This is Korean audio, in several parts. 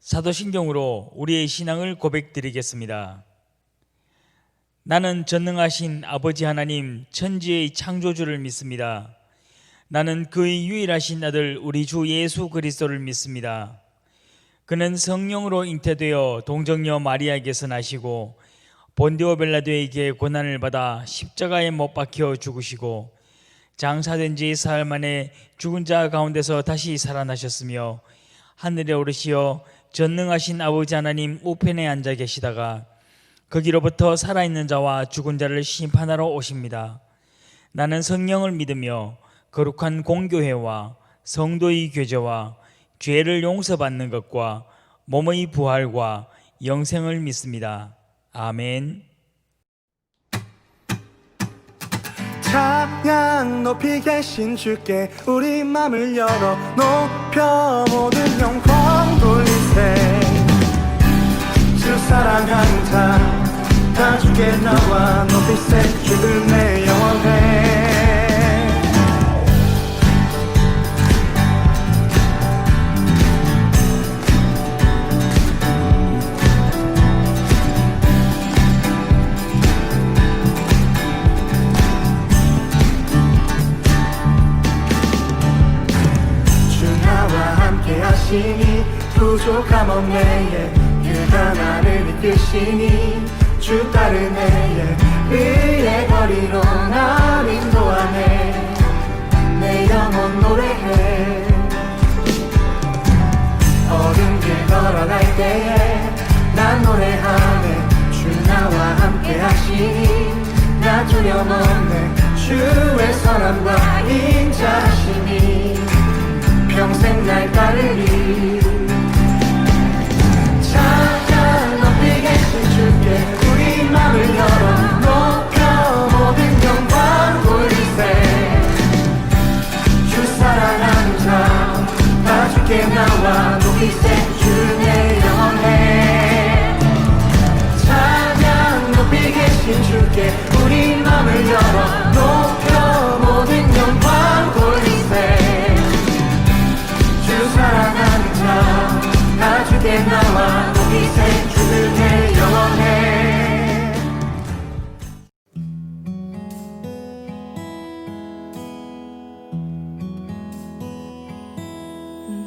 사도신경으로 우리의 신앙을 고백드리겠습니다. 나는 전능하신 아버지 하나님 천지의 창조주를 믿습니다. 나는 그의 유일하신 아들 우리 주 예수 그리스도를 믿습니다. 그는 성령으로 잉태되어 동정녀 마리아에게서 나시고 본디오 빌라도에게 고난을 받아 십자가에 못 박혀 죽으시고 장사된 지 사흘 만에 죽은 자 가운데서 다시 살아나셨으며 하늘에 오르시어 전능하신 아버지 하나님 우편에 앉아 계시다가 거기로부터 살아있는 자와 죽은 자를 심판하러 오십니다. 나는 성령을 믿으며 거룩한 공교회와 성도의 교제와 죄를 용서받는 것과 몸의 부활과 영생을 믿습니다. 아멘. 찬양 높이 계신 주께 우리 맘을 열어 높여 모든 영광 돌리세. 주 사랑하는 자 다 주께 나와 높이세. 주를 내 영원해. 하시니 부족함 없네. 그가 나를 이끄시니 주 따르네. 의의 거리로 날 인도하네. 내 영혼 노래해. 어두운 길 걸어갈 때에 난 노래하네. 주 나와 함께 하시니 나 두려움 없네. 주의 선함과 인자하시니 평생 날 따르리. 찬양 높이 계신 주께 우리 맘을 열어 높여 모든 영광 돌리세. 주 사랑하는 자 다 주께 나와 높이세. 주 내 영원해. 찬양 높이 계신 주께 우리 맘을 열어 높여 모든 영광 돌리세. 사랑하는 자 다 주께 나와 높이세. 주를 내 영원해.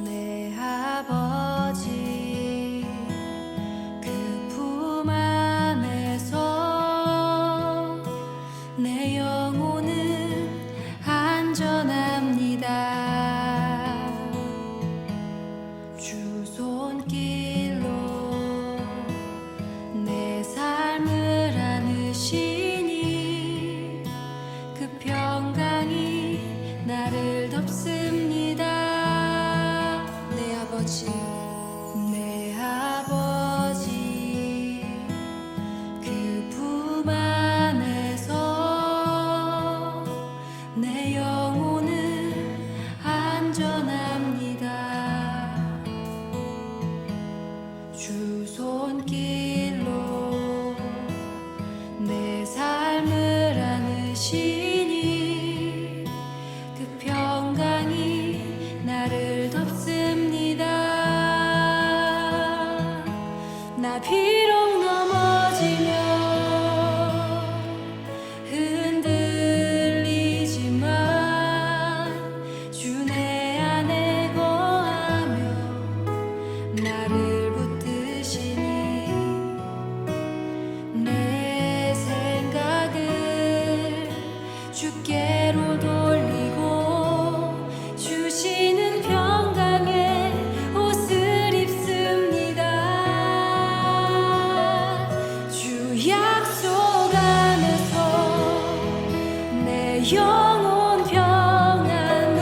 내 아버지 그 품 안에서 내 영혼은 안전합니다. 주 손길로 내 삶을 안으시니 그 평강이 나를 덮습니다. 내 아버지 그 품 안에서 내 영혼은 안전합니다. 주 손길로 내 삶을 안으시니 그 평강이 나를 덮습니다. 나 비록 넘어지며 흔들리지만 주 내 안에 거하며 나를 붙드시니 내 생각을 주께로 돌리고 주시는 평강의 옷을 입습니다. 주 약속 안에서 내 영혼 평안해.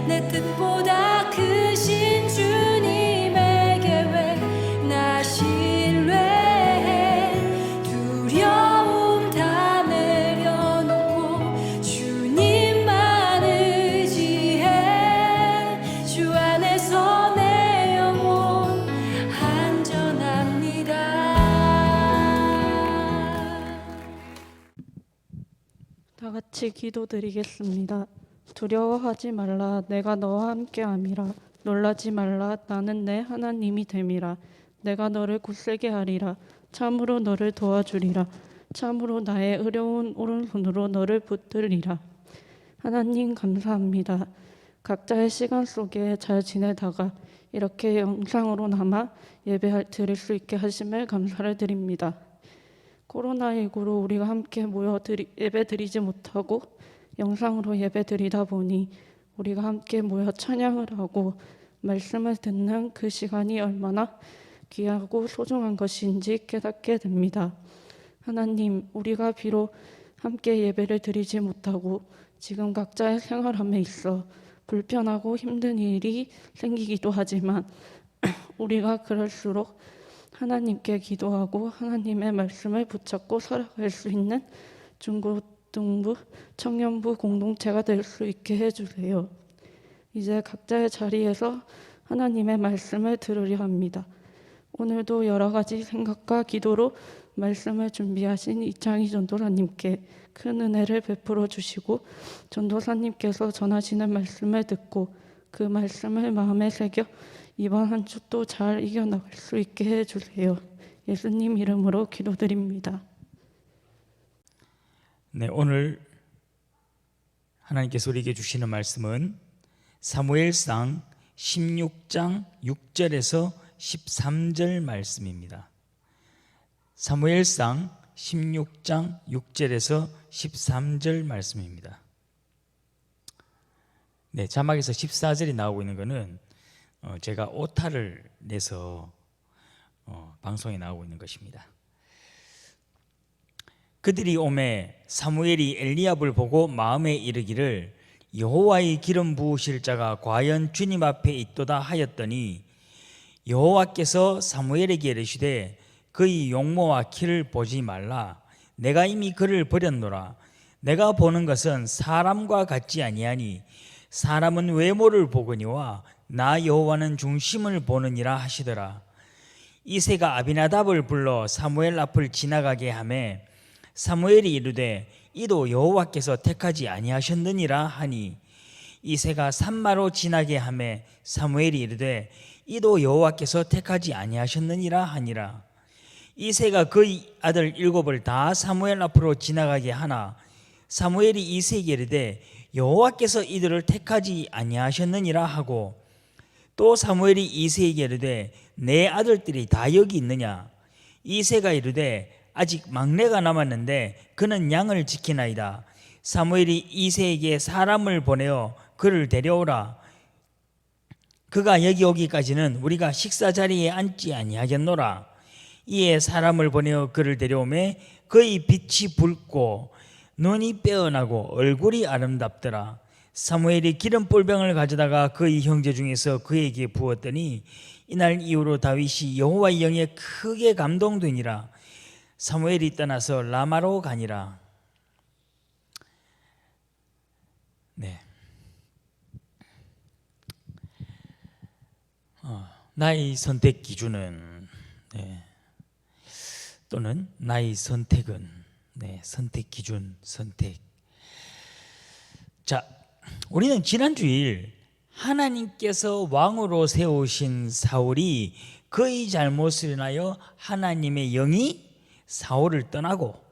내 뜻보다 크신 주님의 계획 나 신뢰해. 두려움 다 내려놓고 주님만 의지해. 주 안에서 내 영혼 안전합니다. 다 같이 기도드리겠습니다. 두려워하지 말라. 내가 너와 함께함이라. 놀라지 말라. 나는 내 하나님이 됨이라. 내가 너를 굳세게 하리라. 참으로 너를 도와주리라. 참으로 나의 의로운 오른손으로 너를 붙들리라. 하나님 감사합니다. 각자의 시간 속에 잘 지내다가 이렇게 영상으로나마 드릴 수 있게 하심을 감사를 드립니다. 코로나19로 우리가 함께 모여 예배 드리지 못하고 영상으로 예배 드리다 보니 우리가 함께 모여 찬양을 하고 말씀을 듣는 그 시간이 얼마나 귀하고 소중한 것인지 깨닫게 됩니다. 하나님, 우리가 비록 함께 예배를 드리지 못하고 지금 각자의 생활함에 있어 불편하고 힘든 일이 생기기도 하지만 우리가 그럴수록 하나님께 기도하고 하나님의 말씀을 붙잡고 살아갈 수 있는 중고등부, 청년부 공동체가 될 수 있게 해주세요. 이제 각자의 자리에서 하나님의 말씀을 들으려 합니다. 오늘도 여러 가지 생각과 기도로 말씀을 준비하신 이창희 전도사님께 큰 은혜를 베풀어 주시고 전도사님께서 전하시는 말씀을 듣고 그 말씀을 마음에 새겨 이번 한 주도 잘 이겨나갈 수 있게 해주세요. 예수님 이름으로 기도드립니다. 네, 오늘 하나님께서 우리에게 주시는 말씀은 사무엘상 16장 6절에서 13절 말씀입니다. 사무엘상 16장 6절에서 13절 말씀입니다. 네, 자막에서 14절이 나오고 있는 것은 제가 오타를 내서 방송에 나오고 있는 것입니다. 그들이 오매 사무엘이 엘리압을 보고 마음에 이르기를 여호와의 기름 부으실 자가 과연 주님 앞에 있도다 하였더니 여호와께서 사무엘에게 이르시되 그의 용모와 키를 보지 말라. 내가 이미 그를 버렸노라. 내가 보는 것은 사람과 같지 아니하니 사람은 외모를 보거니와 나 여호와는 중심을 보느니라 하시더라. 이새가 아비나답을 불러 사무엘 앞을 지나가게 하매 사무엘이 이르되 이도 여호와께서 택하지 아니하셨느니라 하니 이새가 산마로 지나게 하매 사무엘이 이르되 이도 여호와께서 택하지 아니하셨느니라 하니라. 이새가 그의 아들 7을 다 사무엘 앞으로 지나가게 하나 사무엘이 이새에게 이르되 여호와께서 이들을 택하지 아니하셨느니라 하고 또 사무엘이 이새에게 이르되 내 아들들이 다 여기 있느냐. 이새가 이르되 아직 막내가 남았는데 그는 양을 지키나이다. 사무엘이 이새에게 사람을 보내어 그를 데려오라. 그가 여기 오기까지는 우리가 식사 자리에 앉지 아니하겠노라. 이에 사람을 보내어 그를 데려오매 그의 빛이 붉고 눈이 빼어나고 얼굴이 아름답더라. 사무엘이 기름볼병을 가져다가 그의 형제 중에서 그에게 부었더니 이날 이후로 다윗이 여호와의 영에 크게 감동되니라. 사무엘이 떠나서 라마로 가니라. 네. 나의 선택 기준은 또는 나의 선택은 선택 기준, 선택. 자, 우리는 지난 주일 하나님께서 왕으로 세우신 사울이 그의 잘못을 인하여 하나님의 영이 사울을 떠나고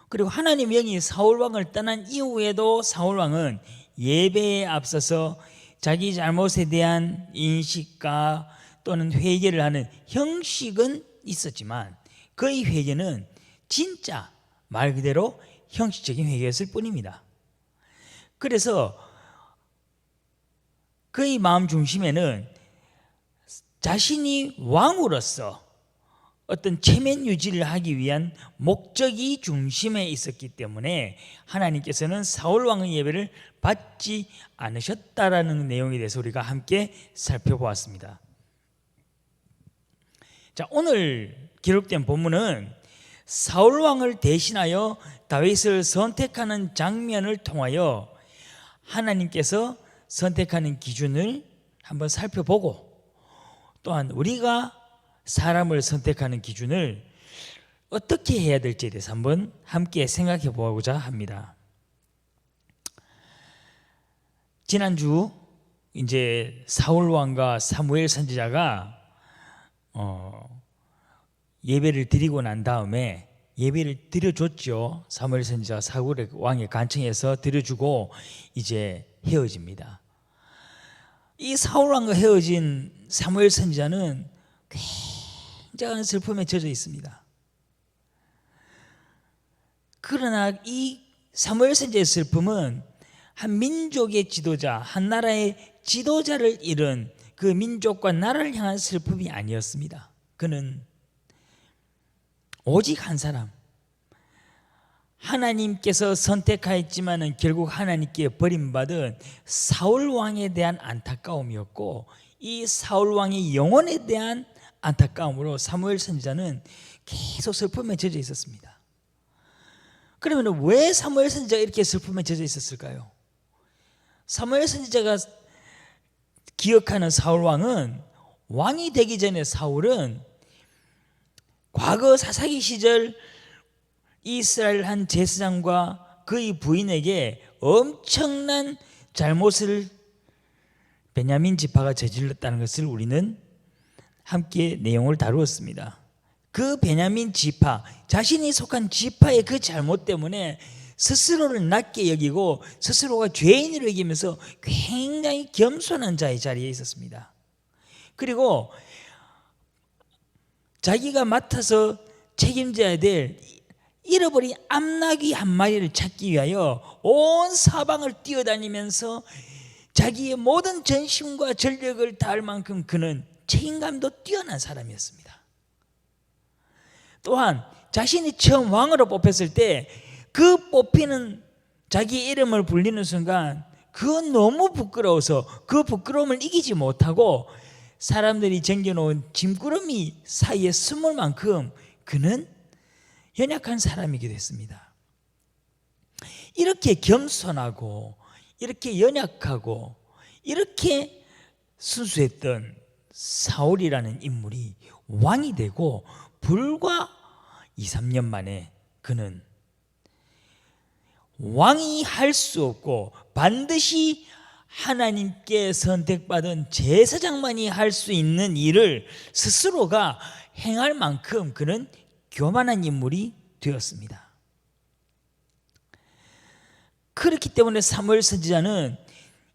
그리고 하나님의 영이 사울 왕을 떠난 이후에도 사울 왕은 예배에 앞서서 자기 잘못에 대한 인식과 또는 회개를 하는 형식은 있었지만 그의 회개는 진짜 말 그대로 형식적인 회개였을 뿐입니다. 그래서 그의 마음 중심에는 자신이 왕으로서 어떤 체면 유지를 하기 위한 목적이 중심에 있었기 때문에 하나님께서는 사울 왕의 예배를 받지 않으셨다라는 내용에 대해서 우리가 함께 살펴보았습니다. 자, 오늘 기록된 본문은 사울 왕을 대신하여 다윗을 선택하는 장면을 통하여 하나님께서 선택하는 기준을 한번 살펴보고 또한 우리가 사람을 선택하는 기준을 어떻게 해야 될지에 대해서 한번 함께 생각해 보고자 합니다. 지난주 이제 사울 왕과 사무엘 선지자가 예배를 드리고 난 다음에 예배를 드려줬죠. 사무엘 선지자가 사울 왕의 간청해서 드려주고 이제 헤어집니다. 이 사울 왕과 헤어진 사무엘 선지자는 굉장한 슬픔에 젖어 있습니다. 그러나 이 사무엘 선지자의 슬픔은 한 민족의 지도자, 한 나라의 지도자를 잃은 그 민족과 나라를 향한 슬픔이 아니었습니다. 그는 오직 한 사람, 하나님께서 선택하였지만은 결국 하나님께 버림받은 사울 왕에 대한 안타까움이었고, 이 사울 왕의 영혼에 대한 안타까움으로 사무엘 선지자는 계속 슬픔에 젖어 있었습니다. 그러면 왜 사무엘 선지자가 이렇게 슬픔에 젖어 있었을까요? 사무엘 선지자가 기억하는 사울 왕은, 왕이 되기 전에 사울은 과거 사사기 시절 이스라엘 한 제사장과 그의 부인에게 엄청난 잘못을 베냐민 지파가 저질렀다는 것을 우리는 함께 내용을 다루었습니다. 그 베냐민 지파, 자신이 속한 지파의 그 잘못 때문에 스스로를 낮게 여기고 스스로가 죄인으로 여기면서 굉장히 겸손한 자의 자리에 있었습니다. 그리고 자기가 맡아서 책임져야 될 잃어버린 암나귀 한 마리를 찾기 위하여 온 사방을 뛰어다니면서 자기의 모든 전심과 전력을 다할 만큼 그는 책임감도 뛰어난 사람이었습니다. 또한 자신이 처음 왕으로 뽑혔을 때 그 뽑히는 자기 이름을 불리는 순간 그건 너무 부끄러워서 그 부끄러움을 이기지 못하고 사람들이 쟁겨놓은 짐꾸러미 사이에 숨을 만큼 그는 연약한 사람이기도 했습니다. 이렇게 겸손하고 이렇게 연약하고 이렇게 순수했던 사울이라는 인물이 왕이 되고 불과 2, 3년 만에 그는 왕이 할 수 없고 반드시 하나님께 선택받은 제사장만이 할 수 있는 일을 스스로가 행할 만큼 그는 교만한 인물이 되었습니다. 그렇기 때문에 사무엘 선지자는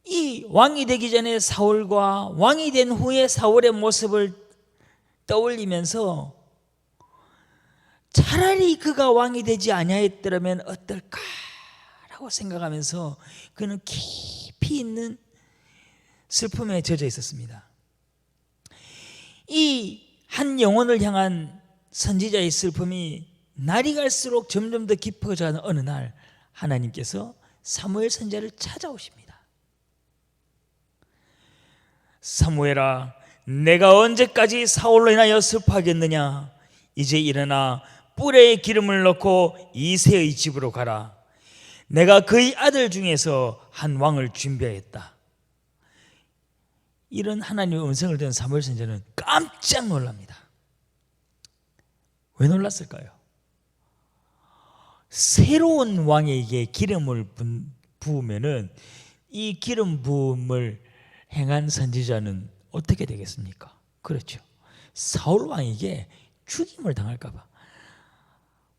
이 왕이 되기 전에 사울과 왕이 된 후에 사울의 모습을 떠올리면서 차라리 그가 왕이 되지 아니하였더라면 어떨까라고 생각하면서 그는 깊이 있는 슬픔에 젖어 있었습니다. 이 한 영혼을 향한 선지자의 슬픔이 날이 갈수록 점점 더 깊어져가는 어느 날 하나님께서 사무엘 선지자를 찾아오십니다. 사무엘아, 내가 언제까지 사울로 인하여 슬퍼하겠느냐? 이제 일어나 뿔에 기름을 넣고 이새의 집으로 가라. 내가 그의 아들 중에서 한 왕을 준비하였다. 이런 하나님의 음성을 듣는 사무엘 선지자는 깜짝 놀랍니다. 왜 놀랐을까요? 새로운 왕에게 기름을 부으면은 이 기름 부음을 행한 선지자는 어떻게 되겠습니까? 그렇죠. 사울 왕에게 죽임을 당할까 봐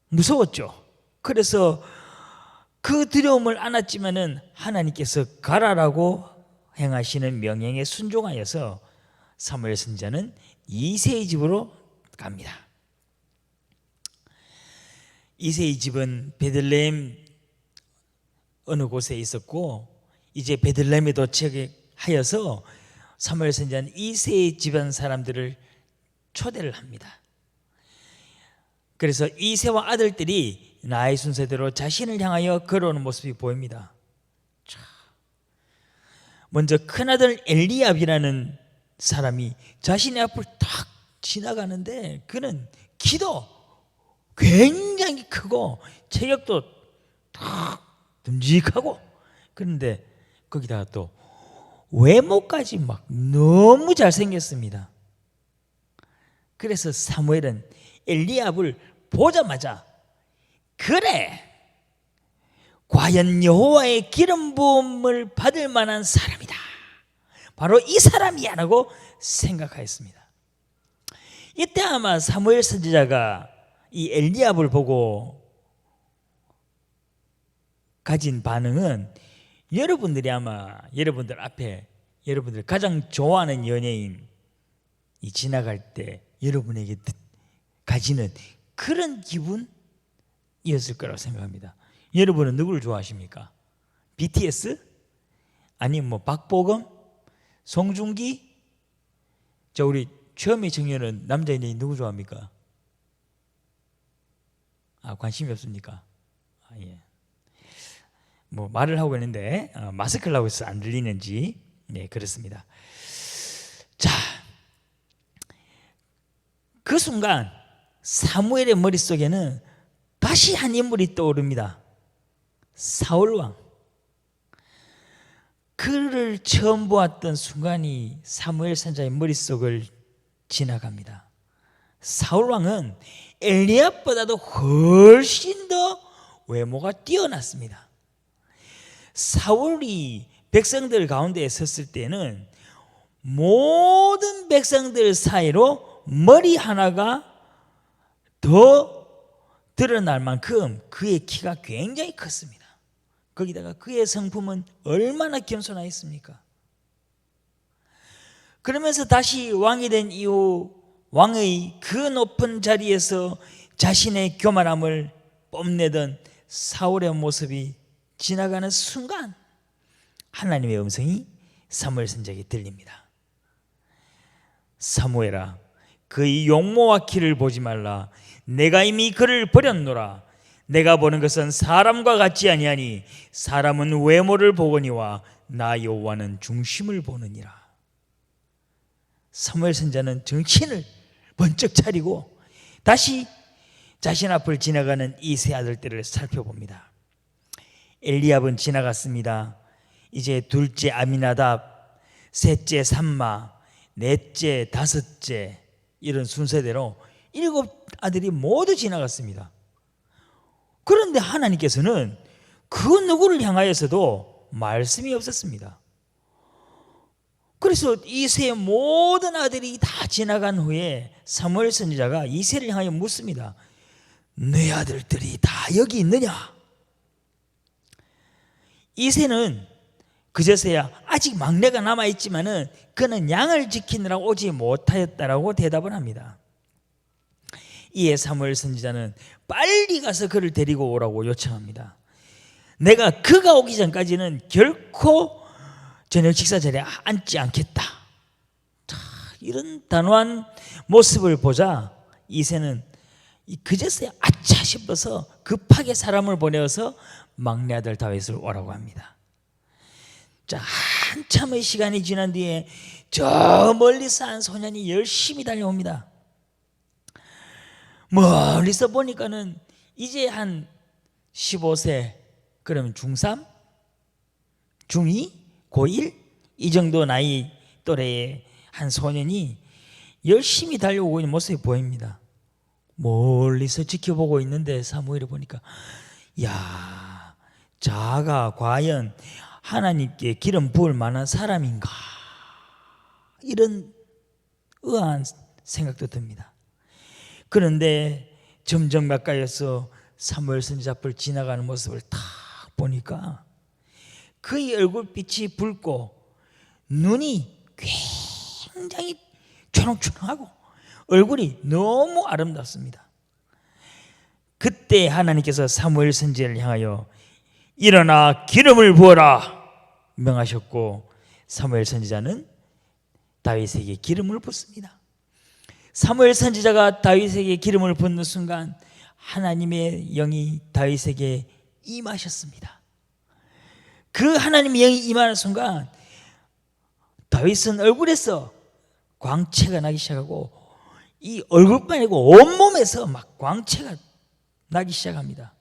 무서웠죠. 그래서 그 두려움을 안았지만은 하나님께서 가라라고 행하시는 명령에 순종하여서 사무엘 선지자는 이새의 집으로 갑니다. 이새의 집은 베들레헴 어느 곳에 있었고 이제 베들레헴에 도착하여서 사무엘 선지자는 이새의 집안 사람들을 초대를 합니다. 그래서 이새와 아들들이 나의 순서대로 자신을 향하여 걸어오는 모습이 보입니다. 먼저 큰아들 엘리압이라는 사람이 자신의 앞을 탁 지나가는데 그는 키도 굉장히 크고 체격도 탁 듬직하고 그런데 거기다가 또 외모까지 막 너무 잘생겼습니다. 그래서 사무엘은 엘리압을 보자마자 그래, 과연 여호와의 기름 부음을 받을 만한 사람이다. 바로 이 사람이야 라고 생각하였습니다. 이때 아마 사무엘 선지자가 이 엘리압을 보고 가진 반응은 여러분들이 아마 여러분들 앞에 여러분들 가장 좋아하는 연예인이 지나갈 때 여러분에게 가지는 그런 기분이었을 거라고 생각합니다. 여러분은 누구를 좋아하십니까? BTS? 아니면 뭐 박보검? 송중기? 자, 우리 처음에 청년은 남자 연예인 누구 좋아합니까? 관심이 없습니까? 예. 뭐 말을 하고 있는데 마스크를 하고 있어서 안 들리는지. 네, 그렇습니다. 자, 그 순간 사무엘의 머릿속에는 다시 한 인물이 떠오릅니다. 사울왕. 그를 처음 보았던 순간이 사무엘 선지자의 머릿속을 지나갑니다. 사울왕은 엘리압보다도 훨씬 더 외모가 뛰어났습니다. 사울이 백성들 가운데에 섰을 때는 모든 백성들 사이로 머리 하나가 더 드러날 만큼 그의 키가 굉장히 컸습니다. 거기다가 그의 성품은 얼마나 겸손하였습니까? 그러면서 다시 왕이 된 이후 왕의 그 높은 자리에서 자신의 교만함을 뽐내던 사울의 모습이 지나가는 순간 하나님의 음성이 사무엘 선지자에게 들립니다. 사무엘아, 그의 용모와 키를 보지 말라. 내가 이미 그를 버렸노라. 내가 보는 것은 사람과 같지 아니하니 사람은 외모를 보거니와 나 여호와는 중심을 보느니라. 사무엘 선지자는 정신을 번쩍 차리고 다시 자신 앞을 지나가는 이 세 아들들을 살펴봅니다. 엘리압은 지나갔습니다. 이제 둘째 아미나답, 셋째 삼마, 넷째 다섯째, 이런 순서대로 7 아들이 모두 지나갔습니다. 그런데 하나님께서는 그 누구를 향하여서도 말씀이 없었습니다. 그래서 이 세 모든 아들이 다 지나간 후에 사무엘 선지자가 이새를 향하여 묻습니다. 네 아들들이 다 여기 있느냐? 이새는 그제서야 아직 막내가 남아있지만은 그는 양을 지키느라 오지 못하였다라고 대답을 합니다. 이에 사무엘 선지자는 빨리 가서 그를 데리고 오라고 요청합니다. 내가 그가 오기 전까지는 결코 저녁 식사 자리에 앉지 않겠다. 이런 단호한 모습을 보자 이새는 그제서야 아차 싶어서 급하게 사람을 보내어서 막내 아들 다윗을 오라고 합니다. 자, 한참의 시간이 지난 뒤에 저 멀리서 한 소년이 열심히 달려옵니다. 멀리서 보니까는 이제 한 15세, 그러면 중3, 중2, 고1 이 정도 나이 또래의 한 소년이 열심히 달려오고 있는 모습이 보입니다. 멀리서 지켜보고 있는데 사무엘이 보니까 야, 자가 과연 하나님께 기름 부을 만한 사람인가, 이런 의아한 생각도 듭니다. 그런데 점점 가까이서 사무엘 선지자 앞을 지나가는 모습을 딱 보니까 그의 얼굴빛이 붉고 눈이 굉장히 초롱초롱하고 얼굴이 너무 아름답습니다. 그때 하나님께서 사무엘 선지자를 향하여 일어나 기름을 부어라 명하셨고 사무엘 선지자는 다윗에게 기름을 붓습니다. 사무엘 선지자가 다윗에게 기름을 붓는 순간 하나님의 영이 다윗에게 임하셨습니다. 그 하나님의 영이 임하는 순간 다윗은 얼굴에서 광채가 나기 시작하고 이 얼굴뿐 아니고 온몸에서 막 광채가 나기 시작합니다.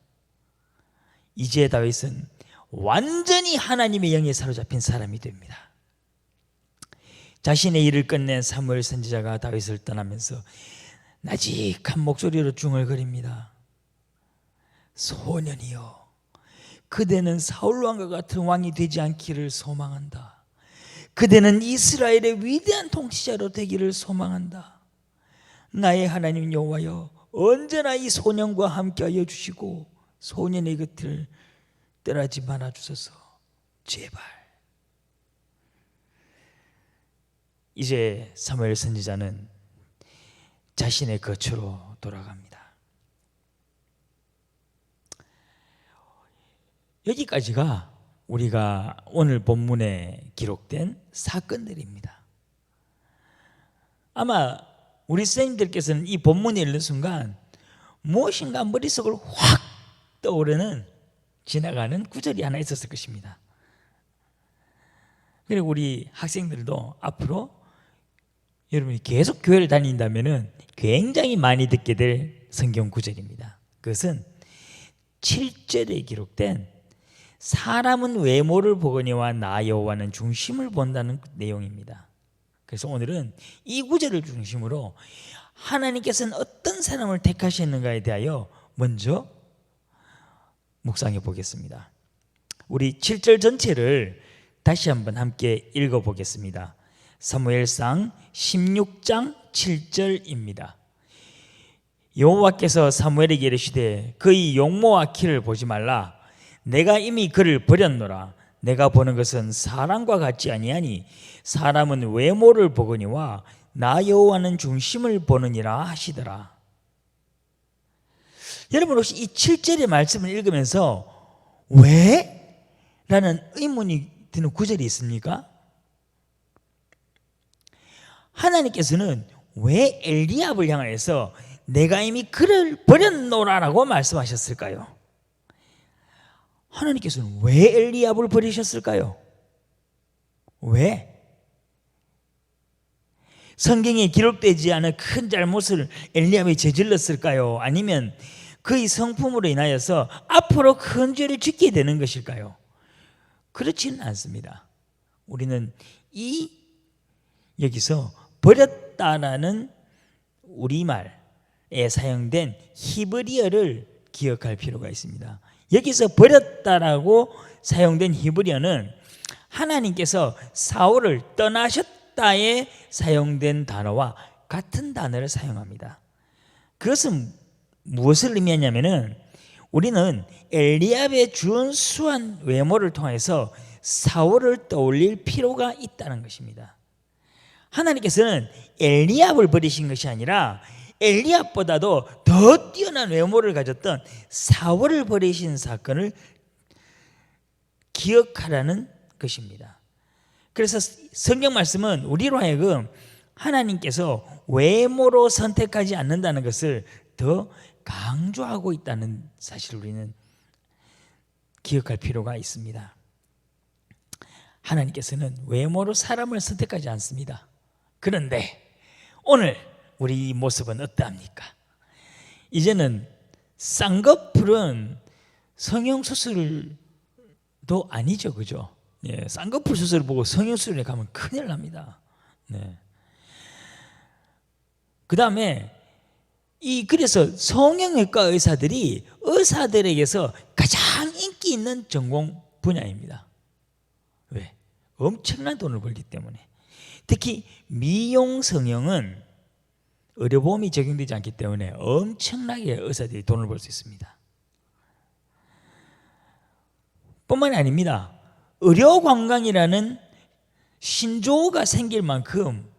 이제 다윗은 완전히 하나님의 영에 사로잡힌 사람이 됩니다. 자신의 일을 끝낸 사무엘 선지자가 다윗을 떠나면서 나직한 목소리로 중얼거립니다. 소년이여, 그대는 사울 왕과 같은 왕이 되지 않기를 소망한다. 그대는 이스라엘의 위대한 통치자로 되기를 소망한다. 나의 하나님 여호와여, 언제나 이 소년과 함께하여 주시고 소년의 곁을 떠나지 말아 주소서. 제발. 이제 사무엘 선지자는 자신의 거처로 돌아갑니다. 여기까지가 우리가 오늘 본문에 기록된 사건들입니다. 아마 우리 선생님들께서는 이 본문을 읽는 순간 무엇인가 머릿속을 확 떠오르는 지나가는 구절이 하나 있었을 것입니다. 그리고 우리 학생들도 앞으로 여러분이 계속 교회를 다닌다면 굉장히 많이 듣게 될 성경 구절입니다. 그것은 7절에 기록된 사람은 외모를 보거니와 나 여호와는 중심을 본다는 내용입니다. 그래서 오늘은 이 구절을 중심으로 하나님께서는 어떤 사람을 택하셨는가에 대하여 먼저 묵상해 보겠습니다. 우리 7절 전체를 다시 한번 함께 읽어보겠습니다. 사무엘상 16장 7절입니다. 여호와께서 사무엘에게 이르시되 그의 용모와 키를 보지 말라. 내가 이미 그를 버렸노라. 내가 보는 것은 사람과 같지 아니하니 사람은 외모를 보거니와 나 여호와는 중심을 보느니라 하시더라. 여러분 혹시 이 7절의 말씀을 읽으면서 왜? 라는 의문이 드는 구절이 있습니까? 하나님께서는 왜 엘리압을 향하여서 내가 이미 그를 버렸노라라고 말씀하셨을까요? 하나님께서는 왜 엘리압을 버리셨을까요? 왜? 성경에 기록되지 않은 큰 잘못을 엘리압이 저질렀을까요? 아니면 그의 성품으로 인하여서 앞으로 큰 죄를 짓게 되는 것일까요? 그렇지는 않습니다. 우리는 여기서 버렸다라는 우리말에 사용된 히브리어를 기억할 필요가 있습니다. 여기서 버렸다라고 사용된 히브리어는 하나님께서 사울을 떠나셨다에 사용된 단어와 같은 단어를 사용합니다. 그것은 무엇을 의미하냐면은 우리는 엘리압의 준수한 외모를 통해서 사울을 떠올릴 필요가 있다는 것입니다. 하나님께서는 엘리압을 버리신 것이 아니라 엘리압보다도 더 뛰어난 외모를 가졌던 사울을 버리신 사건을 기억하라는 것입니다. 그래서 성경 말씀은 우리로 하여금 하나님께서 외모로 선택하지 않는다는 것을 더 강조하고 있다는 사실을 우리는 기억할 필요가 있습니다. 하나님께서는 외모로 사람을 선택하지 않습니다. 그런데 오늘 우리 이 모습은 어떠합니까? 이제는 쌍꺼풀은 성형수술도 아니죠, 그죠? 예, 쌍꺼풀 수술을 보고 성형수술에 가면 큰일 납니다. 네. 그 다음에 그래서 성형외과 의사들에게서 가장 인기 있는 전공 분야입니다. 왜? 엄청난 돈을 벌기 때문에. 특히 미용 성형은 의료보험이 적용되지 않기 때문에 엄청나게 의사들이 돈을 벌 수 있습니다. 뿐만이 아닙니다. 의료관광이라는 신조어가 생길 만큼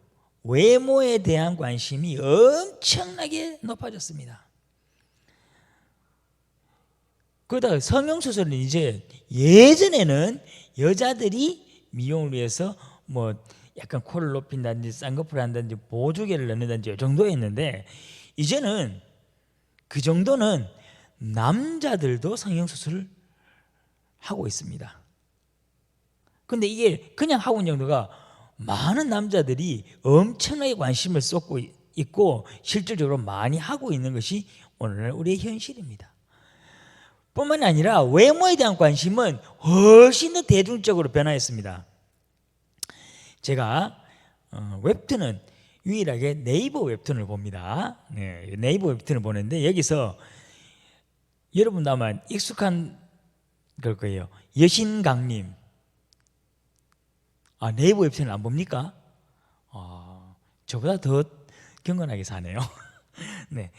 외모에 대한 관심이 엄청나게 높아졌습니다. 그러다가 성형수술은 이제 예전에는 여자들이 미용을 위해서 뭐 약간 코를 높인다든지 쌍꺼풀을 한다든지 보조개를 넣는다든지 이 정도였는데 이제는 그 정도는 남자들도 성형수술을 하고 있습니다. 근데 이게 그냥 하고 있는 정도가 많은 남자들이 엄청나게 관심을 쏟고 있고 실질적으로 많이 하고 있는 것이 오늘날 우리의 현실입니다. 뿐만 아니라 외모에 대한 관심은 훨씬 더 대중적으로 변화했습니다. 제가 웹툰은 유일하게 네이버 웹툰을 봅니다. 네, 네이버 웹툰을 보는데 여기서 여러분도 아마 익숙한 걸 거예요. 여신강림 아, 네이버 웹툰을 안 봅니까? 저보다 더 경건하게 사네요. 네.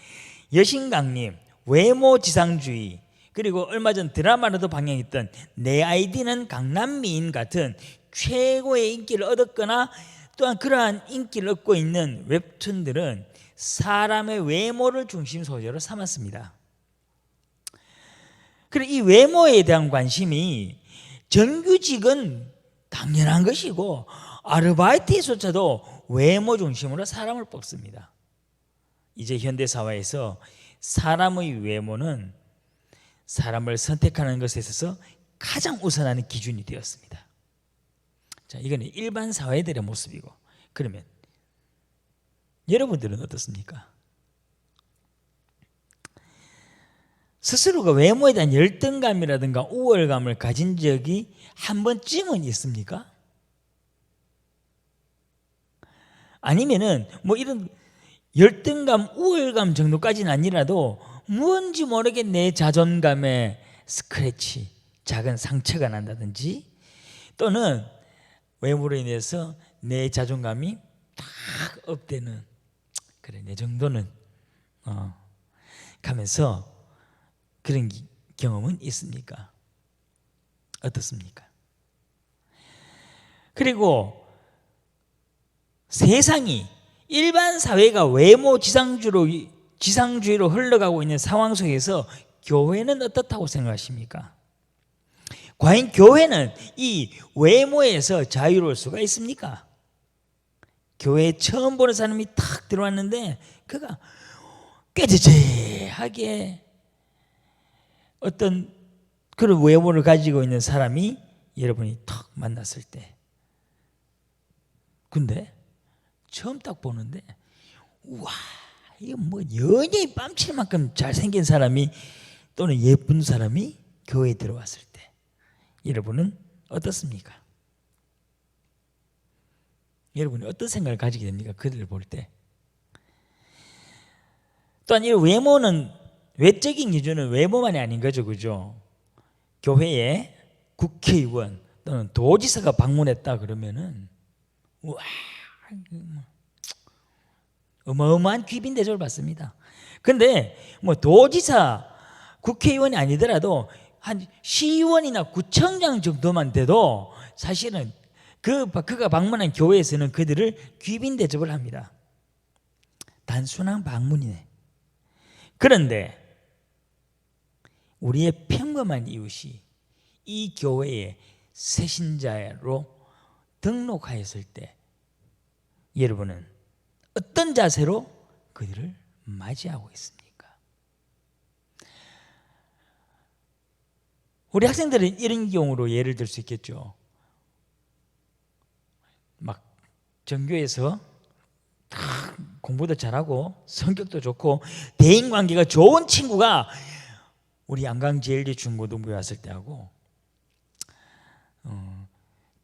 여신강님, 외모 지상주의, 그리고 얼마 전 드라마로도 방영했던 내 아이디는 강남미인 같은 최고의 인기를 얻었거나 또한 그러한 인기를 얻고 있는 웹툰들은 사람의 외모를 중심 소재로 삼았습니다. 그리고 이 외모에 대한 관심이 정규직은 당연한 것이고 아르바이트에서조차도 외모 중심으로 사람을 뽑습니다. 이제 현대사회에서 사람의 외모는 사람을 선택하는 것에 있어서 가장 우선하는 기준이 되었습니다. 자, 이거는 일반 사회들의 모습이고, 그러면 여러분들은 어떻습니까? 스스로가 외모에 대한 열등감이라든가 우월감을 가진 적이 한 번쯤은 있습니까? 아니면은 뭐 이런 열등감, 우월감 정도까지는 아니라도 뭔지 모르게 내 자존감에 스크래치, 작은 상처가 난다든지, 또는 외모로 인해서 내 자존감이 탁 업되는, 그래 내 정도는 가면서 그런 경험은 있습니까? 어떻습니까? 그리고 세상이, 일반 사회가 외모 지상주의로 흘러가고 있는 상황 속에서 교회는 어떻다고 생각하십니까? 과연 교회는 이 외모에서 자유로울 수가 있습니까? 교회에 처음 보는 사람이 탁 들어왔는데 그가 꾀재재하게 어떤 그런 외모를 가지고 있는 사람이 여러분이 탁 만났을 때, 근데 처음 딱 보는데 우와, 이거 뭐 연예인 뺨칠 만큼 잘생긴 사람이 또는 예쁜 사람이 교회에 들어왔을 때 여러분은 어떻습니까? 여러분이 어떤 생각을 가지게 됩니까? 그들을 볼 때. 또한 이 외모는, 외적인 기준은 외모만이 아닌 거죠, 그죠? 교회에 국회의원 또는 도지사가 방문했다 그러면은 우와, 어마어마한 귀빈 대접을 받습니다. 근데 뭐 도지사, 국회의원이 아니더라도 한 시의원이나 구청장 정도만 돼도 사실은 그가 방문한 교회에서는 그들을 귀빈 대접을 합니다. 단순한 방문이네. 그런데 우리의 평범한 이웃이 이 교회에 새신자로 등록하였을 때 여러분은 어떤 자세로 그들을 맞이하고 있습니까? 우리 학생들은 이런 경우로 예를 들 수 있겠죠. 막 전교에서 공부도 잘하고 성격도 좋고 대인관계가 좋은 친구가 우리 안강제일대 중고등부에 왔을 때하고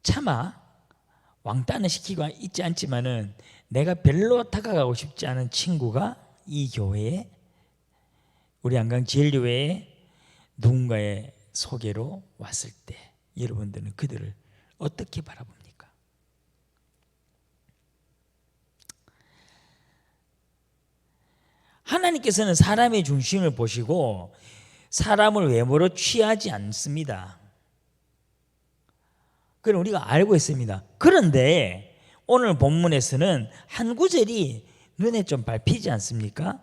차마 왕따는 시키고 있지 않지만은 내가 별로 다가가고 싶지 않은 친구가 이 교회에, 우리 안강제일교회에 누군가의 소개로 왔을 때 여러분들은 그들을 어떻게 바라봅니까? 하나님께서는 사람의 중심을 보시고 사람을 외모로 취하지 않습니다. 그럼 우리가 알고 있습니다. 그런데 오늘 본문에서는 한 구절이 눈에 좀 밟히지 않습니까?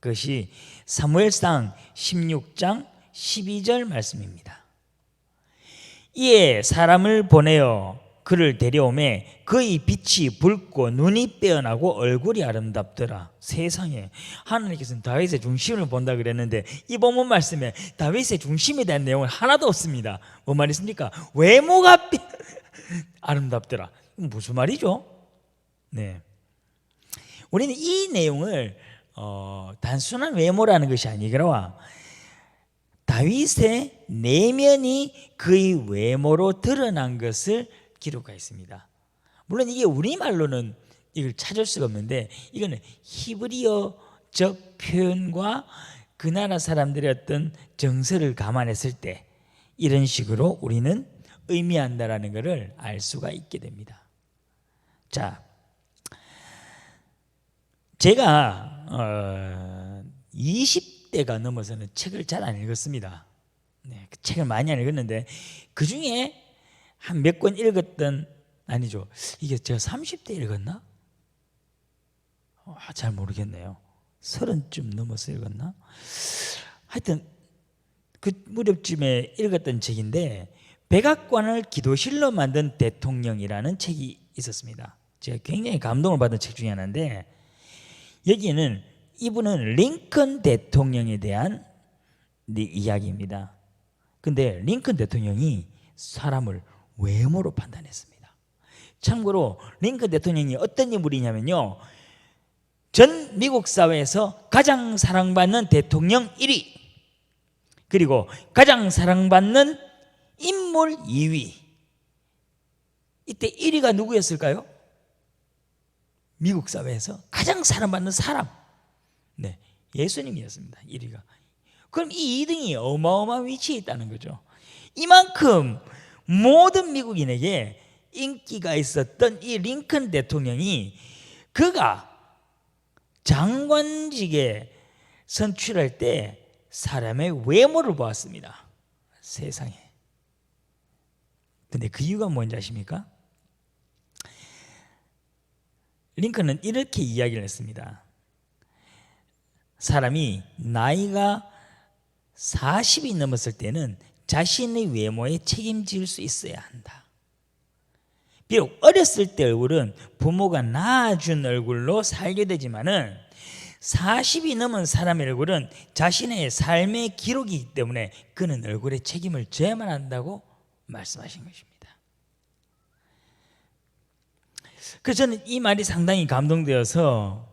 그것이 사무엘상 16장 12절 말씀입니다. 이에 사람을 보내어 그를 데려오매 그의 빛이 붉고 눈이 빼어나고 얼굴이 아름답더라. 세상에, 하나님께서는 다윗의 중심을 본다 그랬는데 이 본문 말씀에 다윗의 중심에 대한 내용은 하나도 없습니다. 뭔 말이십니까? 외모가 아름답더라. 무슨 말이죠? 네, 우리는 이 내용을 단순한 외모라는 것이 아니라 다윗의 내면이 그의 외모로 드러난 것을 기록하였습니다. 물론 이게 우리말로는 이걸 찾을 수가 없는데 이거는 히브리어적 표현과 그 나라 사람들의 어떤 정서를 감안했을 때 이런 식으로 우리는 의미한다라는 것을 알 수가 있게 됩니다. 자, 제가 20대가 넘어서는 책을 잘 안 읽었습니다. 네, 그 책을 많이 안 읽었는데 그 중에 한 몇 권 읽었던, 아니죠, 이게 제가 30대 읽었나? 잘 모르겠네요. 30쯤 넘어서 읽었나? 하여튼 그 무렵쯤에 읽었던 책인데, 백악관을 기도실로 만든 대통령이라는 책이 있었습니다. 제가 굉장히 감동을 받은 책 중에 하나인데, 여기에는 이분은 링컨 대통령에 대한 이야기입니다. 근데 링컨 대통령이 사람을 외모로 판단했습니다. 참고로 링컨 대통령이 어떤 인물이냐면요, 전 미국 사회에서 가장 사랑받는 대통령 1위, 그리고 가장 사랑받는 인물 2위. 이때 1위가 누구였을까요? 미국 사회에서 가장 사랑받는 사람, 네, 예수님이었습니다. 1위가. 그럼 이 2등이 어마어마한 위치에 있다는 거죠. 이만큼 모든 미국인에게 인기가 있었던 이 링컨 대통령이, 그가 장관직에 선출할 때 사람의 외모를 보았습니다. 세상에. 근데 그 이유가 뭔지 아십니까? 링컨은 이렇게 이야기를 했습니다. 사람이 나이가 40이 넘었을 때는 자신의 외모에 책임질 수 있어야 한다. 비록 어렸을 때 얼굴은 부모가 낳아준 얼굴로 살게 되지만은 40이 넘은 사람의 얼굴은 자신의 삶의 기록이기 때문에 그는 얼굴에 책임을 져야만 한다고 말씀하신 것입니다. 그래서 저는 이 말이 상당히 감동되어서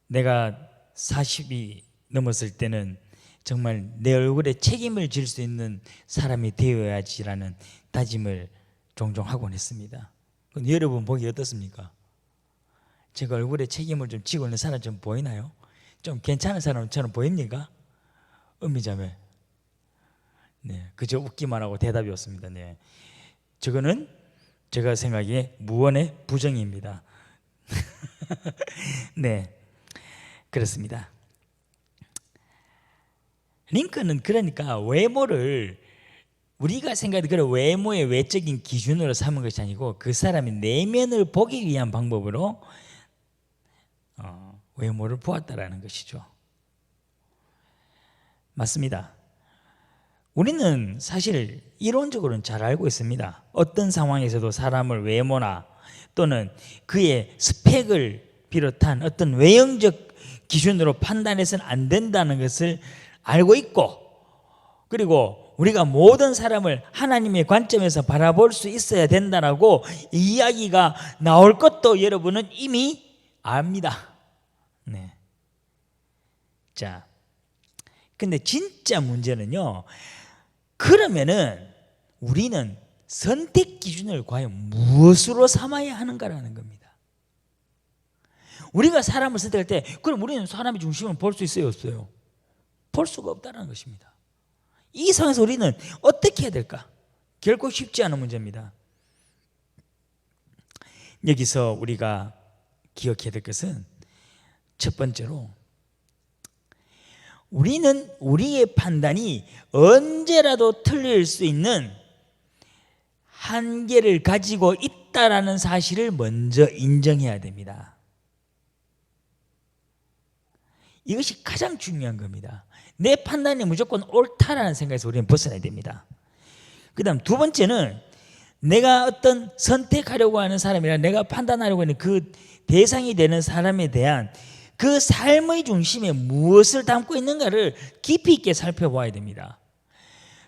내가 40이 넘었을 때는 정말 내 얼굴에 책임을 질 수 있는 사람이 되어야지라는 다짐을 종종 하곤 했습니다. 근데 여러분 보기 어떻습니까? 제가 얼굴에 책임을 좀 지고 있는 사람 좀 보이나요? 좀 괜찮은 사람처럼 보입니까? 은미자매. 네, 그저 웃기만 하고 답이 없습니다. 네, 저거는 제가 생각에 무언의 부정입니다. 네, 그렇습니다. 링컨은 그러니까 외모를 우리가 생각하는 그런 외모의 외적인 기준으로 삼은 것이 아니고 그 사람의 내면을 보기 위한 방법으로 외모를 보았다라는 것이죠. 맞습니다. 우리는 사실 이론적으로는 잘 알고 있습니다. 어떤 상황에서도 사람을 외모나 또는 그의 스펙을 비롯한 어떤 외형적 기준으로 판단해서는 안 된다는 것을 알고 있고, 그리고 우리가 모든 사람을 하나님의 관점에서 바라볼 수 있어야 된다라고 이야기가 나올 것도 여러분은 이미 압니다. 네. 자, 근데 진짜 문제는요, 그러면은 우리는 선택 기준을 과연 무엇으로 삼아야 하는가라는 겁니다. 우리가 사람을 선택할 때 그럼 우리는 사람의 중심을 볼 수 있어요, 없어요? 볼 수가 없다는 것입니다. 이 상황에서 우리는 어떻게 해야 될까? 결코 쉽지 않은 문제입니다. 여기서 우리가 기억해야 될 것은 첫 번째로, 우리는 우리의 판단이 언제라도 틀릴 수 있는 한계를 가지고 있다라는 사실을 먼저 인정해야 됩니다. 이것이 가장 중요한 겁니다. 내 판단이 무조건 옳다라는 생각에서 우리는 벗어나야 됩니다. 그 다음 두 번째는, 내가 어떤 선택하려고 하는 사람이나 내가 판단하려고 하는 그 대상이 되는 사람에 대한 그 삶의 중심에 무엇을 담고 있는가를 깊이 있게 살펴봐야 됩니다.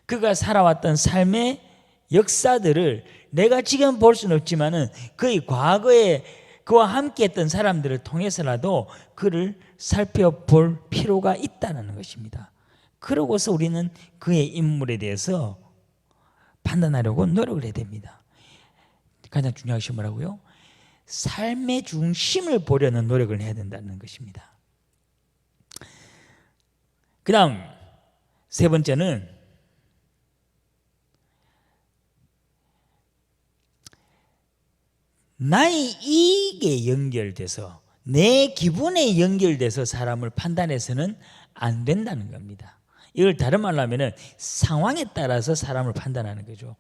그가 살아왔던 삶의 역사들을 내가 지금 볼 수는 없지만은 그의 과거에 그와 함께했던 사람들을 통해서라도 그를 살펴볼 필요가 있다는 것입니다. 그러고서 우리는 그의 인물에 대해서 판단하려고 노력을 해야 됩니다. 가장 중요한 것이 뭐라고요? 삶의 중심을 보려는 노력을 해야 된다는 것입니다. 그 다음 세 번째는, 나의 이익에 연결돼서 내 기분에 연결돼서 사람을 판단해서는 안 된다는 겁니다. 이걸 다른 말로 하면 상황에 따라서 사람을 판단하는 거죠.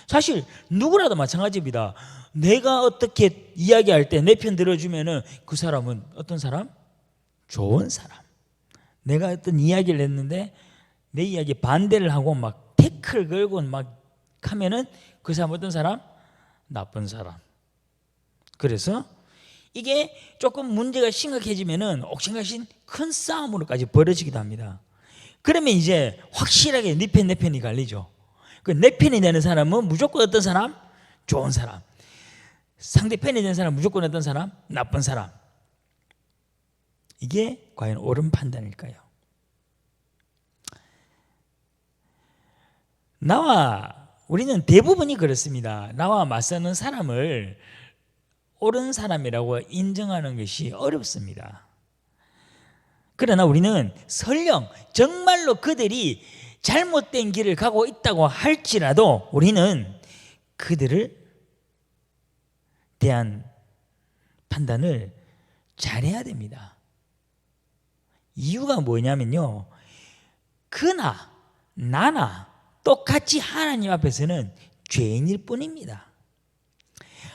사실 누구라도 마찬가지입니다. 내가 어떻게 이야기할 때 내 편 들어주면 그 사람은 어떤 사람? 좋은 사람. 내가 어떤 이야기를 했는데 내 이야기에 반대를 하고 막 태클 걸고 막 하면은 그 사람 어떤 사람? 나쁜 사람. 그래서 이게 조금 문제가 심각해지면은 옥신각신 큰 싸움으로까지 벌어지기도 합니다. 그러면 이제 확실하게 네 편 내 편이 갈리죠. 그 내 편이 되는 사람은 무조건 어떤 사람? 좋은 사람. 상대편이 되는 사람은 무조건 어떤 사람? 나쁜 사람. 이게 과연 옳은 판단일까요? 우리는 대부분이 그렇습니다. 나와 맞서는 사람을 옳은 사람이라고 인정하는 것이 어렵습니다. 그러나 우리는 설령 정말로 그들이 잘못된 길을 가고 있다고 할지라도 우리는 그들을 대한 판단을 잘해야 됩니다. 이유가 뭐냐면요, 그나 나나 똑같이 하나님 앞에서는 죄인일 뿐입니다.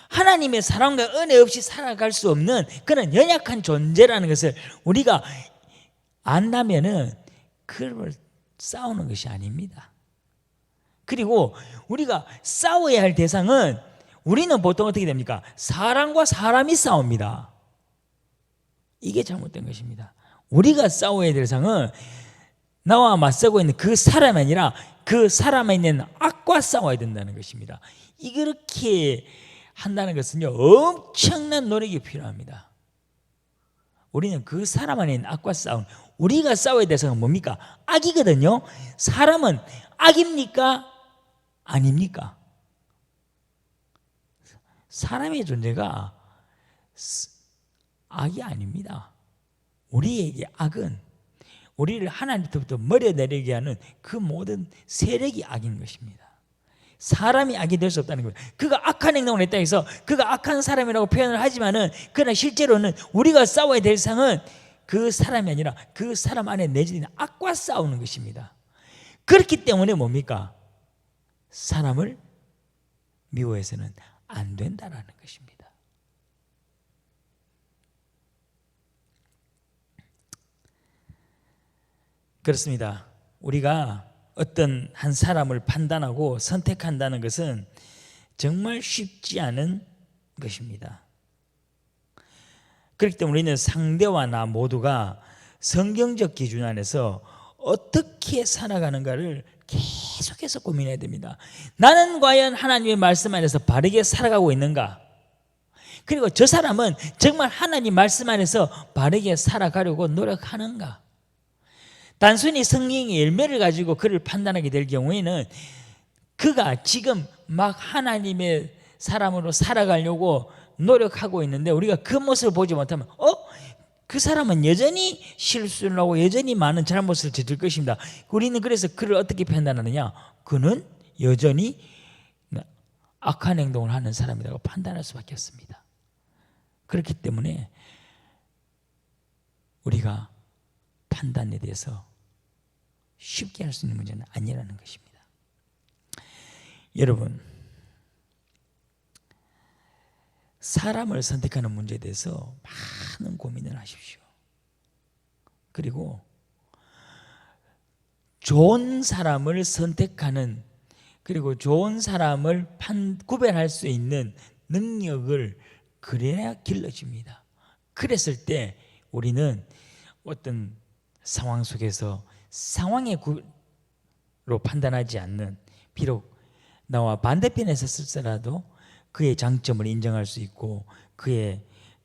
하나님의 사랑과 은혜 없이 살아갈 수 없는 그런 연약한 존재라는 것을 우리가 안다면은 그걸 싸우는 것이 아닙니다. 그리고 우리가 싸워야 할 대상은 우리는 보통 어떻게 됩니까? 사람과 사람이 싸웁니다. 이게 잘못된 것입니다. 우리가 싸워야 될 대상은 나와 맞서고 있는 그 사람이 아니라 그 사람에 있는 악과 싸워야 된다는 것입니다. 이렇게 한다는 것은요, 엄청난 노력이 필요합니다. 우리는 그 사람 안에 있는 악과 싸우는, 우리가 싸워야 될 대상은 뭡니까? 악이거든요. 사람은 악입니까? 아닙니까? 사람의 존재가 악이 아닙니다. 우리에게 악은 우리를 하나님부터 멀어내리게 하는 그 모든 세력이 악인 것입니다. 사람이 악이 될 수 없다는 거예요. 그가 악한 행동을 했다 해서 그가 악한 사람이라고 표현을 하지만은 그러나 실제로는 우리가 싸워야 될 상은 그 사람이 아니라 그 사람 안에 내재되어 있는 악과 싸우는 것입니다. 그렇기 때문에 뭡니까? 사람을 미워해서는 안 된다라는 것입니다. 그렇습니다. 우리가 어떤 한 사람을 판단하고 선택한다는 것은 정말 쉽지 않은 것입니다. 그렇기 때문에 우리는 상대와 나 모두가 성경적 기준 안에서 어떻게 살아가는가를 계속해서 고민해야 됩니다. 나는 과연 하나님의 말씀 안에서 바르게 살아가고 있는가? 그리고 저 사람은 정말 하나님 말씀 안에서 바르게 살아가려고 노력하는가? 단순히 성령의 열매를 가지고 그를 판단하게 될 경우에는 그가 지금 막 하나님의 사람으로 살아가려고 노력하고 있는데 우리가 그 모습을 보지 못하면 그 사람은 여전히 실수를 하고 여전히 많은 잘못을 저질 것입니다. 우리는 그래서 그를 어떻게 판단하느냐? 그는 여전히 악한 행동을 하는 사람이라고 판단할 수밖에 없습니다. 그렇기 때문에 우리가 판단에 대해서 쉽게 할 수 있는 문제는 아니라는 것입니다. 여러분, 사람을 선택하는 문제에 대해서 많은 고민을 하십시오. 그리고 좋은 사람을 선택하는, 그리고 좋은 사람을 구별할 수 있는 능력을 그래야 길러집니다. 그랬을 때 우리는 어떤 상황 속에서 상황으로 판단하지 않는, 비록 나와 반대편에 섰을지라도 그의 장점을 인정할 수 있고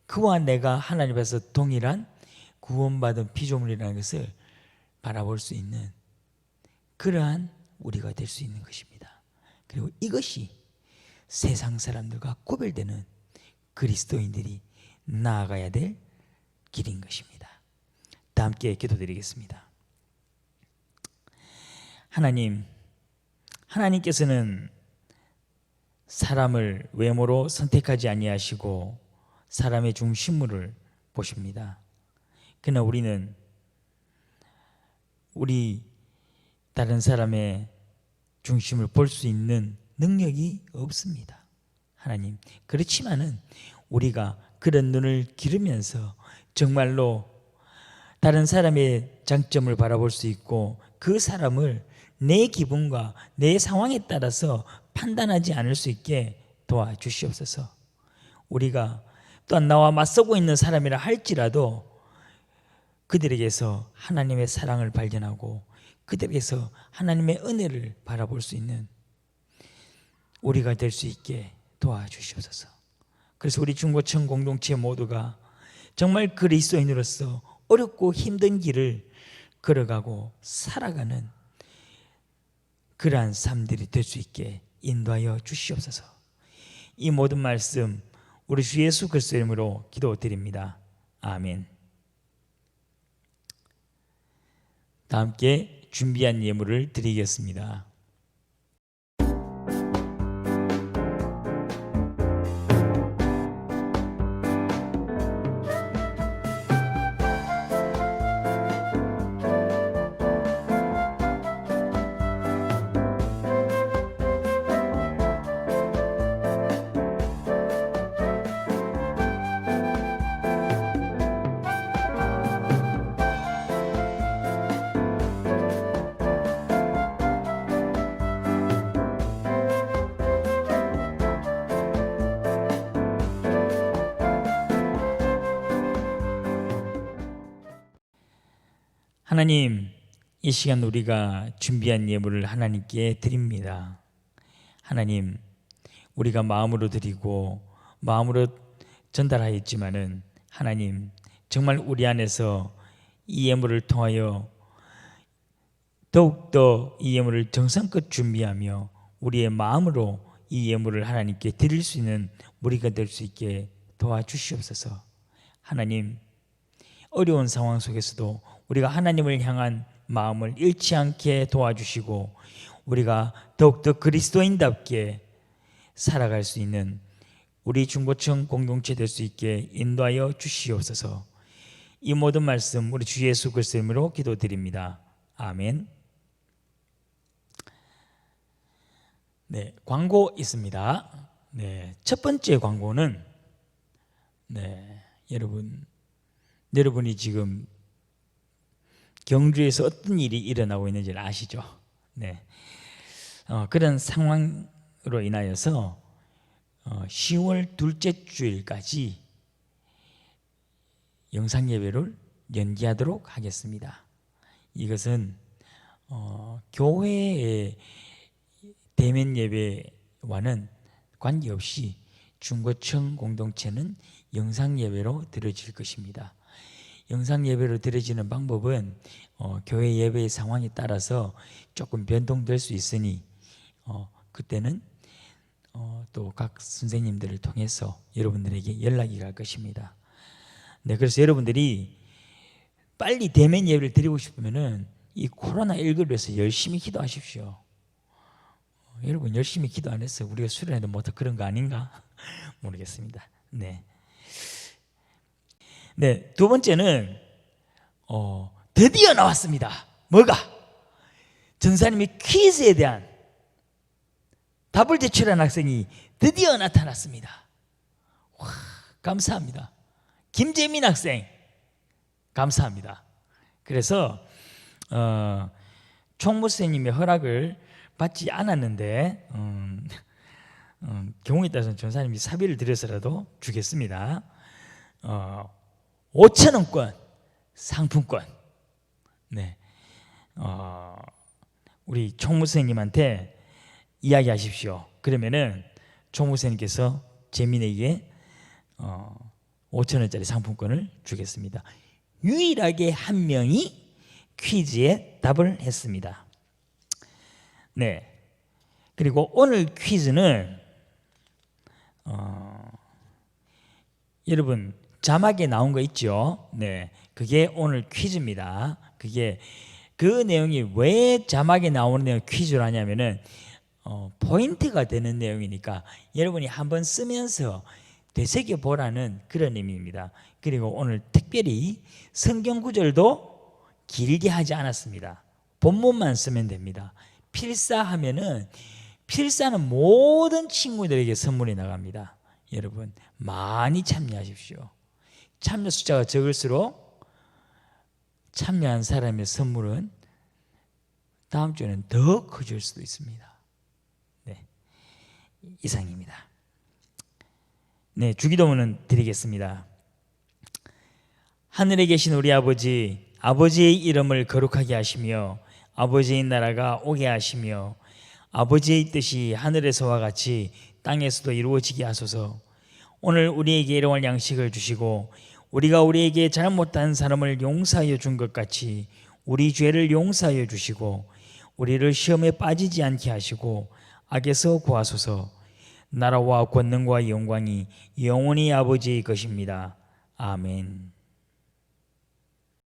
그와 내가 하나님 앞에서 동일한 구원받은 피조물이라는 것을 바라볼 수 있는 그러한 우리가 될 수 있는 것입니다. 그리고 이것이 세상 사람들과 구별되는 그리스도인들이 나아가야 될 길인 것입니다. 다 함께 기도드리겠습니다. 하나님께서는 사람을 외모로 선택하지 아니하시고 사람의 중심물을 보십니다. 그러나 우리는 다른 사람의 중심을 볼 수 있는 능력이 없습니다. 하나님, 그렇지만은 우리가 그런 눈을 기르면서 정말로 다른 사람의 장점을 바라볼 수 있고 그 사람을 내 기분과 내 상황에 따라서 판단하지 않을 수 있게 도와주시옵소서. 우리가 또한 나와 맞서고 있는 사람이라 할지라도 그들에게서 하나님의 사랑을 발견하고 그들에게서 하나님의 은혜를 바라볼 수 있는 우리가 될 수 있게 도와주시옵소서. 그래서 우리 중고청 공동체 모두가 정말 그리스도인으로서 어렵고 힘든 길을 걸어가고 살아가는 그러한 삶들이 될 수 있게 인도하여 주시옵소서. 이 모든 말씀 우리 주 예수 그리스도의 이름으로 기도드립니다. 아멘. 다 함께 준비한 예물을 드리겠습니다. 하나님, 이 시간 우리가 준비한 예물을 하나님께 드립니다. 하나님, 우리가 마음으로 드리고 마음으로 전달하였지만은 하나님, 정말 우리 안에서 이 예물을 통하여 더욱더 이 예물을 정성껏 준비하며 우리의 마음으로 이 예물을 하나님께 드릴 수 있는 우리가 될 수 있게 도와주시옵소서. 하나님, 어려운 상황 속에서도 우리가 하나님을 향한 마음을 잃지 않게 도와주시고 우리가 더욱더 그리스도인답게 살아갈 수 있는 우리 중고청 공동체 될 수 있게 인도하여 주시옵소서. 이 모든 말씀 우리 주 예수 그리스도의 이름으로 기도드립니다. 아멘. 네, 광고 있습니다. 네, 첫 번째 광고는 여러분이 지금 경주에서 어떤 일이 일어나고 있는지를 아시죠? 네. 그런 상황으로 인하여서 10월 둘째 주일까지 영상 예배를 연기하도록 하겠습니다. 이것은 교회의 대면 예배와는 관계없이 중고청 공동체는 영상 예배로 드려질 것입니다. 영상 예배로 드려지는 방법은 교회 예배의 상황에 따라서 조금 변동될 수 있으니 그때는 또 각 선생님들을 통해서 여러분들에게 연락이 갈 것입니다. 네, 그래서 여러분들이 빨리 대면 예배를 드리고 싶으면은 이 코로나19를 위해서 열심히 기도하십시오. 여러분 열심히 기도 안 해서 우리가 수련회도 못해 그런 거 아닌가? 모르겠습니다. 네. 네, 두 번째는 드디어 나왔습니다. 뭐가? 전사님이 퀴즈에 대한 답을 제출한 학생이 드디어 나타났습니다. 와, 감사합니다. 김재민 학생 감사합니다. 그래서 총무생님의 허락을 받지 않았는데 경우에 따라서는 전사님이 사비를 들여서라도 주겠습니다. 5,000원권 상품권. 네, 우리 총무생님한테 이야기하십시오. 그러면은 총무생님께서 재민에게 5,000원짜리 상품권을 주겠습니다. 유일하게 한 명이 퀴즈에 답을 했습니다. 네, 그리고 오늘 퀴즈는 여러분 자막에 나온 거 있죠? 네, 그게 오늘 퀴즈입니다. 그게 그 내용이 왜 자막에 나오는 내용 퀴즈로 하냐면은 포인트가 되는 내용이니까 여러분이 한번 쓰면서 되새겨 보라는 그런 의미입니다. 그리고 오늘 특별히 성경 구절도 길게 하지 않았습니다. 본문만 쓰면 됩니다. 필사하면은 필사는 모든 친구들에게 선물이 나갑니다. 여러분 많이 참여하십시오. 참여 숫자가 적을수록 참여한 사람의 선물은 다음 주에는 더 커질 수도 있습니다. 네, 이상입니다. 네, 주기도문은 드리겠습니다. 하늘에 계신 우리 아버지, 아버지의 이름을 거룩하게 하시며 아버지의 나라가 오게 하시며 아버지의 뜻이 하늘에서와 같이 땅에서도 이루어지게 하소서. 오늘 우리에게 일용할 양식을 주시고 우리가 우리에게 잘못한 사람을 용서하여 준 것 같이 우리 죄를 용서하여 주시고 우리를 시험에 빠지지 않게 하시고 악에서 구하소서. 나라와 권능과 영광이 영원히 아버지의 것입니다. 아멘.